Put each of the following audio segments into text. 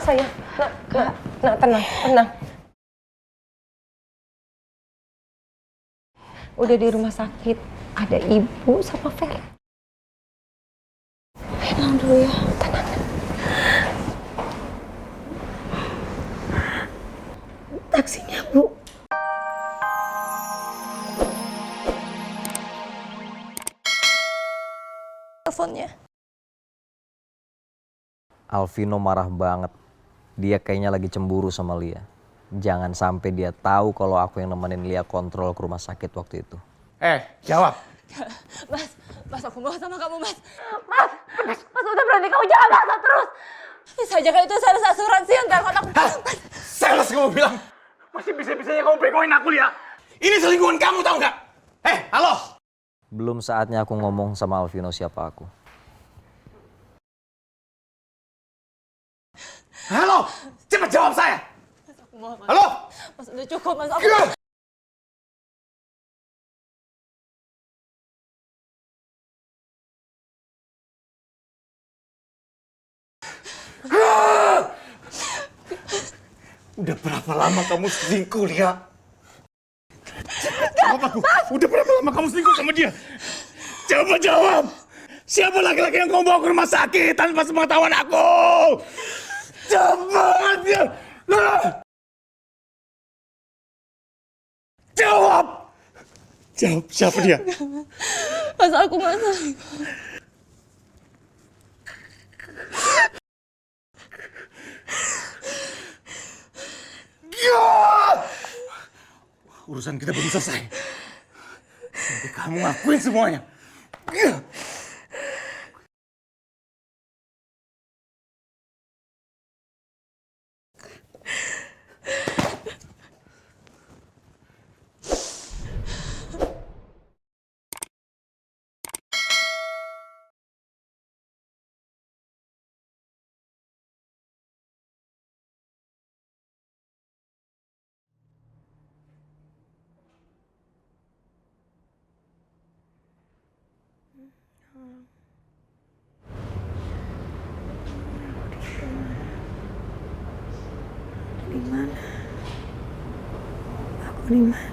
sayang. Nak, tenang, tenang. Udah di rumah sakit, ada ibu sama Vera. Tenang dulu ya, tenang. Taksinya, Bu. Teleponnya. Alvino marah banget. Dia kayaknya lagi cemburu sama Lia. Jangan sampai dia tahu kalau aku yang nemenin Lia kontrol ke rumah sakit waktu itu. Jawab. Mas, aku mau sama kamu, Mas. Mas udah berani kamu jangan maksa terus. Bisa aja kan itu sales asuransi yang telepon aku. Sales kamu bilang. Masih bisa-bisanya kamu begoin aku, Lia. Ini selingkuhan kamu, tau nggak? Halo. Belum saatnya aku ngomong sama Alvino siapa aku. Halo, cepat jawab saya. Mas, aku mau, Mas. Halo. Mas udah cukup, Mas. Aku... Udah berapa lama kamu selingkuh, Lia? Jawab aku. Udah berapa lama kamu selingkuh sama dia? Coba jawab. Siapa laki-laki yang kamu bawa ke rumah sakit tanpa sepengetahuan aku? Cepat ya. Jawab. Jawab, siapa dia? Mas, aku nggak selingkuh. Urusan kita belum selesai. Sampai kamu ngakuin semuanya. Di mana? Aku di mana?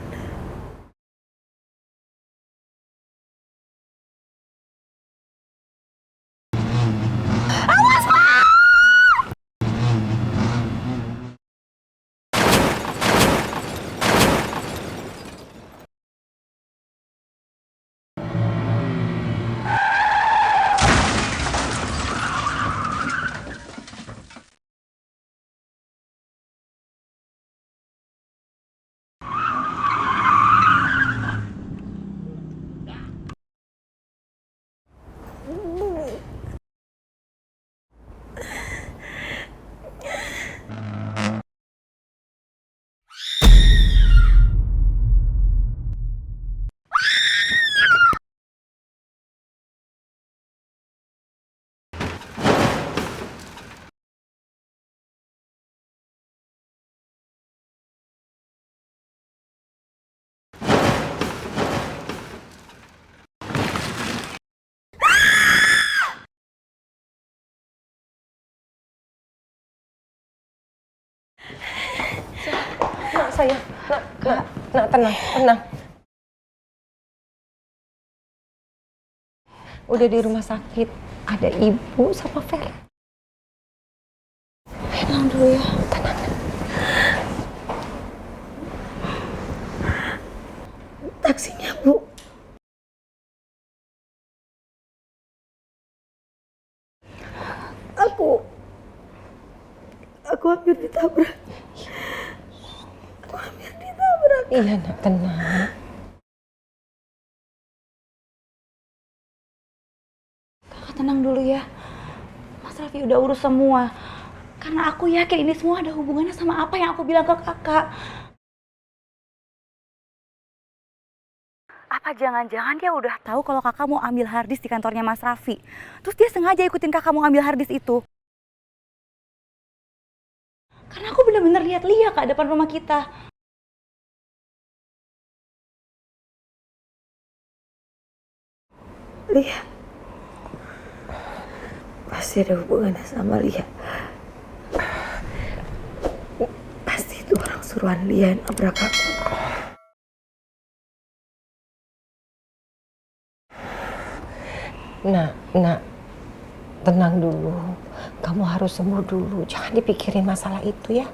Nak, sayang. Nak, tenang, tenang. Udah di rumah sakit, ada ibu sama Vera. Tenang dulu ya, tenang. Taksinya, Bu. Aku hampir ditabrak. Iya, Nak, tenang. Kakak tenang dulu ya. Mas Raffi udah urus semua. Karena aku yakin ini semua ada hubungannya sama apa yang aku bilang ke kakak. Apa jangan-jangan dia udah tahu kalau kakak mau ambil harddisk di kantornya Mas Raffi. Terus dia sengaja ikutin kakak mau ambil harddisk itu. Karena aku bener-bener lihat Lia Kak depan rumah kita. Lia. Pasti ada hubungannya sama Lia. keseruan dia yang nabrak aku. Nak, tenang dulu. Kamu harus sembuh dulu. Jangan dipikirin masalah itu ya.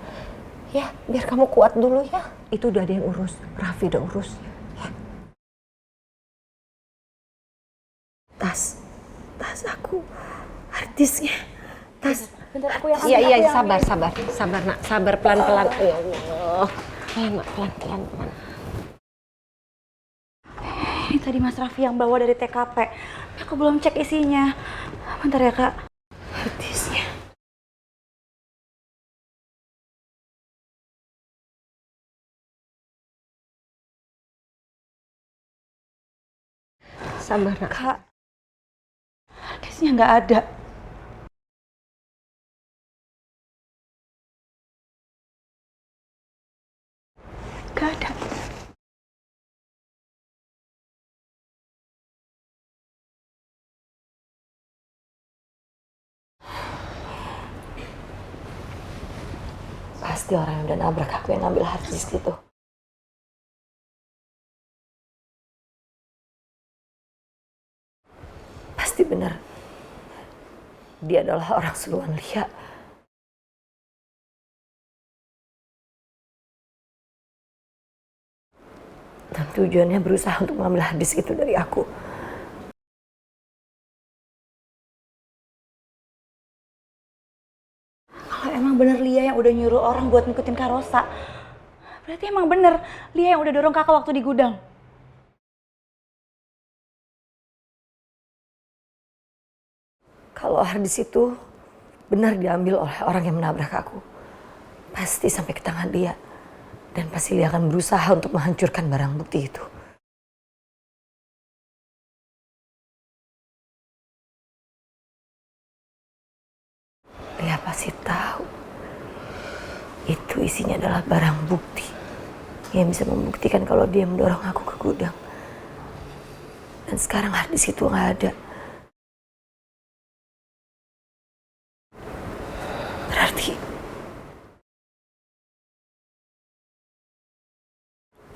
Ya, biar kamu kuat dulu ya. Itu udah ada yang urus. Raffi udah urus. Ya. Tas aku, harddisknya. Tas. Bentar, aku yang Iya, sabar nak, sabar pelan-pelan. Ya Allah. Pelan. Ini tadi Mas Raffi yang bawa dari TKP. Aku belum cek isinya. Bentar ya, Kak. Harddisknya. Sabar nak. Kak, harddisknya nggak ada. Nggak ada. Pasti orang yang udah nabrak aku yang ngambil harddisk itu. Pasti benar. Dia adalah orang suruhan Lia. Dan tujuannya berusaha untuk mengambil harddisk itu dari aku. Kalau emang bener Lia yang udah nyuruh orang buat ngikutin Kak Rosa, berarti emang bener Lia yang udah dorong kakak waktu di gudang. Kalau harddisk itu benar diambil oleh orang yang menabrak aku, pasti sampai ke tangan dia. Dan pasti dia akan berusaha untuk menghancurkan barang bukti itu. Dia pasti tahu itu isinya adalah barang bukti yang bisa membuktikan kalau dia mendorong aku ke gudang. Dan sekarang harddisk itu nggak ada.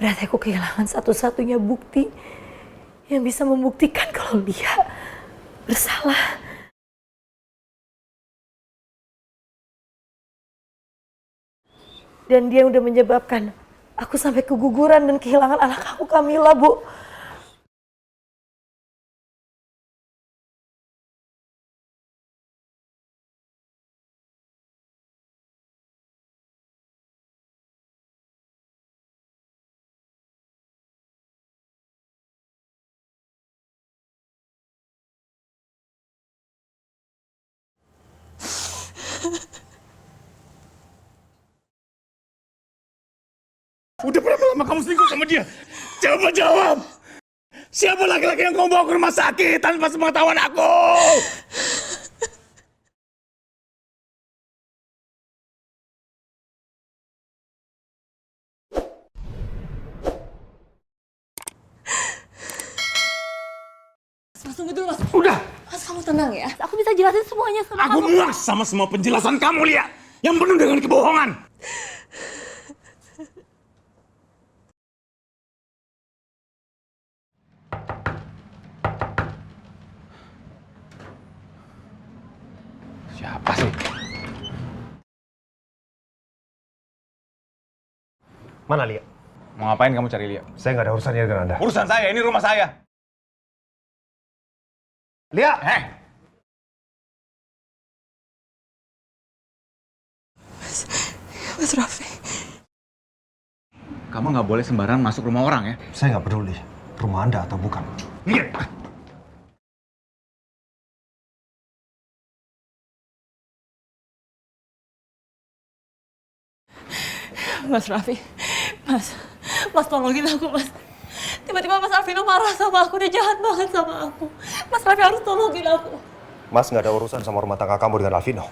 Berarti aku kehilangan satu-satunya bukti yang bisa membuktikan kalau dia bersalah. Dan dia udah menyebabkan aku sampai keguguran dan kehilangan anak aku, Kamila, Bu. Udah berapa lama kamu selingkuh sama dia? Coba jawab! Siapa laki-laki yang kamu bawa ke rumah sakit tanpa sepengetahuan aku? Mas, tunggu dulu, Mas. Udah! Mas, kamu tenang ya. Aku bisa jelasin semuanya sama Aku kamu. muak sama semua penjelasan kamu, Lia. Yang penuh dengan kebohongan. Siapa sih? Mana Lia? Mau ngapain kamu cari Lia? Saya nggak ada urusannya dengan Anda. Urusan saya, ini rumah saya. Lia! Mas Raffi. Kamu nggak boleh sembarangan masuk rumah orang ya? Saya nggak peduli rumah Anda atau bukan. Minggir! Mas Raffi. Mas tolongin aku, Mas. Tiba-tiba Mas Arvino marah sama aku, dia jahat banget sama aku. Mas Raffi harus tolongin aku. Mas nggak ada urusan sama rumah tangga kamu dengan Alvino.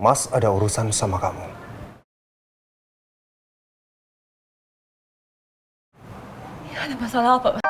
Mas ada urusan sama kamu. Ada masalah apa, Mas?